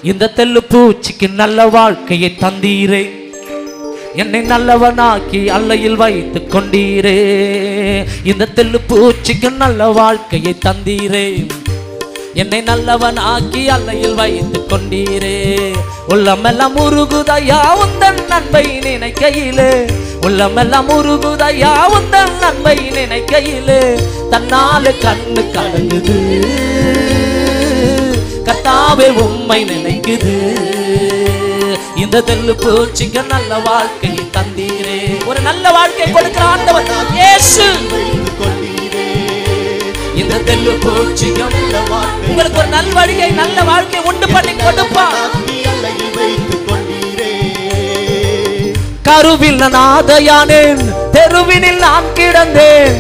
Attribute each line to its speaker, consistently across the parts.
Speaker 1: இந்த தெல்லு பூச்சிக்கு நல்ல வாழ்க்கையை தந்தீரே, என்னை நல்லவனாக்கி அல்லையில் வைத்து கொண்டீரே. இந்த தெல்லு பூச்சிக்கு நல்ல வாழ்க்கையை தந்தீரே, என்னை நல்லவனாக்கி அல்லையில் வைத்து கொண்டீரே. உள்ளமெல்லாம் உருகுதையா உந்தன் நன்மை நினைக்கையிலே, உள்ளமெல்லாம் உருகுதையா உந்தன் நன்மை நினைக்கையிலே. தன்னால கண்ணு கலங்குது கர்த்தாவே உம்மை நினைக்குது. இந்த தெல்லு பூச்சிக்கு நல்ல வாழ்க்கையை தந்தீரே. ஒரு நல்ல வாழ்க்கை கொடுக்கிற ஆண்டவர் இயேசு. இந்த தெல்லு பூச்சிக்கு உங்களுக்கு ஒரு நல்ல வாழ்க்கை நல்ல வாழ்க்கை உண்டு பண்ணி கொடுப்பார். கருவில் நான் ஆதையானேன், தெருவினில் நான் கிடந்தேன்,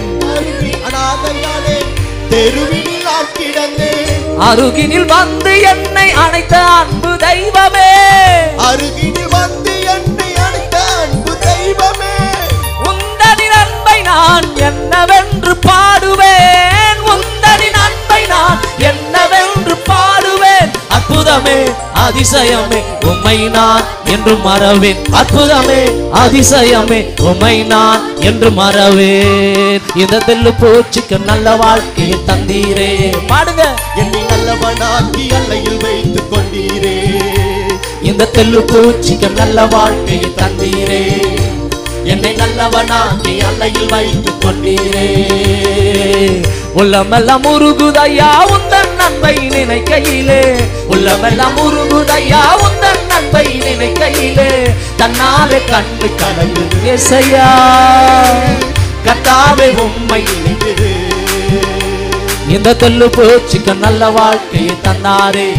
Speaker 1: அருகினில் வந்து என்னை அணைத்த அன்பு தெய்வமே,
Speaker 2: அருகினில் வந்து என்னை அணைத்த அன்பு தெய்வமே.
Speaker 1: உந்தனின் அன்பை நான் என்னவென்று பாடுவேன், உந்தனின் அன்பை நான் என்னவென்று பாடுவேன். அற்புதமே அதிசயமே உம்மை நான் என்று மறவேன், அற்புதமே அதிசயமே உம்மை நான் என்று மறவேன். இந்த தெல்லு பூச்சிக்கு நல்ல வாழ்க்கையை தந்தீரே. பாடுங்க.
Speaker 2: என்னை நல்லவனாக்கி அல்லையில் வைத்துக் கொண்டீரே.
Speaker 1: இந்த தெல்லு பூச்சிக்கு நல்ல வாழ்க்கையை தந்தீரே, என்னை நல்லவனாக்கி அல்லையில் வைத்துக் கொண்டீரே. உள்ளமெல்லாம் உருகுதையா உந்தன் நன்மை நினைக்கையிலே, உள்ளமெல்லாம் உருகுதையா உந்தன் நன்மை நினைக்கையிலே. தன்னாலே கண்ணு கலங்குது இயேசையா, கர்த்தாவே உம்மை நினைக்குது. இந்த தெல்லு பூச்சிக்கு நல்ல வாழ்க்கையை தந்தாரே,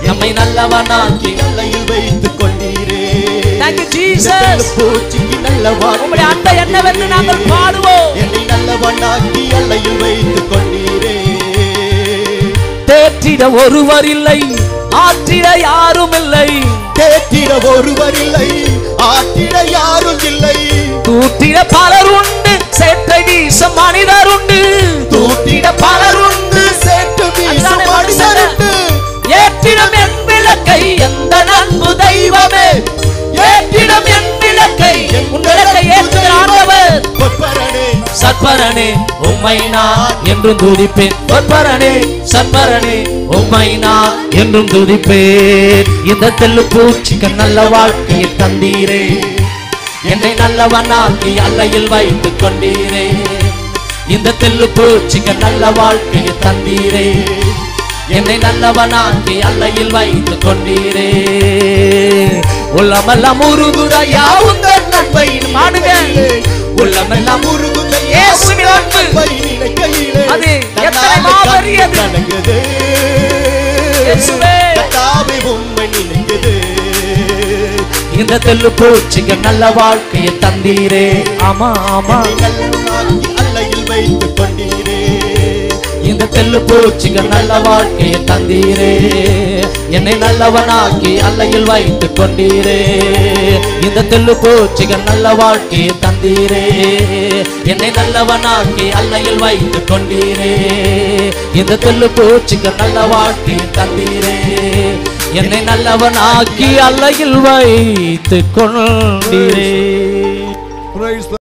Speaker 1: நம்மை நல்லவனாக்கி
Speaker 2: அல்லையில் வைத்துக் கொண்டீரே.
Speaker 1: Thank you Jesus.
Speaker 2: பூச்சிக்கு நல்ல வாழ்க்கை
Speaker 1: உம்முடைய அன்பை என்னவென்று நாங்கள் பாடுவோம்.
Speaker 2: என்னை நல்லவனாக்கி அல்லையில் வைத்துக் கொண்டீரே.
Speaker 1: தேற்றிட ஒருவர் இல்லை, ஆற்றிட யாரும் இல்லை,
Speaker 2: தேற்றிட ஒருவர் இல்லை, ஆற்றிட யாரும் இல்லை.
Speaker 1: தூற்றிட பலர் உண்டு, சேற்றை வீச மனிதர் உண்டு,
Speaker 2: தூற்றிட பலர் உண்டு, சேற்று வீச மனிதர் உண்டு.
Speaker 1: ஏற்றிடம் என் விளக்கை எந்த அன்பு தெய்வமே, ஏற்றிடம் என் விளக்கை உன் விளக்கை ஏற்றுகிற ஆண்டவர். சத்பரனே உம்மை நான் என்றும் துதிப்பேன், சத்பரனே சத்பரனே உம்மை நான் என்றும் துதிப்பேன். இந்த தெல்லு பூச்சிக்கு நல்ல வாழ்க்கையை தந்தீரே, என்னை நல்லவனாக்கி அல்லையில் வைத்துக் கொண்டீரே. இந்த தெல்லு பூச்சிக்கு நல்ல வாழ்க்கையை தந்தீரே, என்னை நல்லவனாக்கி அல்லையில் வைத்துக் கொண்டீரே. உள்ளமெல்லாம் உருகுதையா உந்தன் நன்மை பாடுங்க. உள்ளமெல்லாம் உருகுதையா இயேசுவின் அன்பு அது எத்தனை மாபெரியது. இயேசுவே
Speaker 2: கர்த்தாவே உம்மை நினைக்குது.
Speaker 1: இந்த தெல்லு பூச்சிக்கு நல்ல வாழ்க்கையை தந்தீரே. ஆமா ஆமா
Speaker 2: அல்லையில் வைத்துக் கொண்டீரே.
Speaker 1: இந்த தெல்லு பூச்சிக்கு நல்ல வாழ்க்கையை தந்தீரே, என்னை நல்லவனாக்கி அல்லையில் வைத்துக் கொண்டீரே. இந்த தெல்லு பூச்சிக்கு நல்ல வாழ்க்கையை தந்தீரே, என்னை நல்லவனாக்கி அல்லையில் வைத்துக் கொண்டீரே. இந்த தெல்லு பூச்சிக்கு நல்ல வாழ்க்கையை தந்தீரே, என்னை நல்லவனாக்கி அல்லையில் வைத்துக் கொண்டீரே.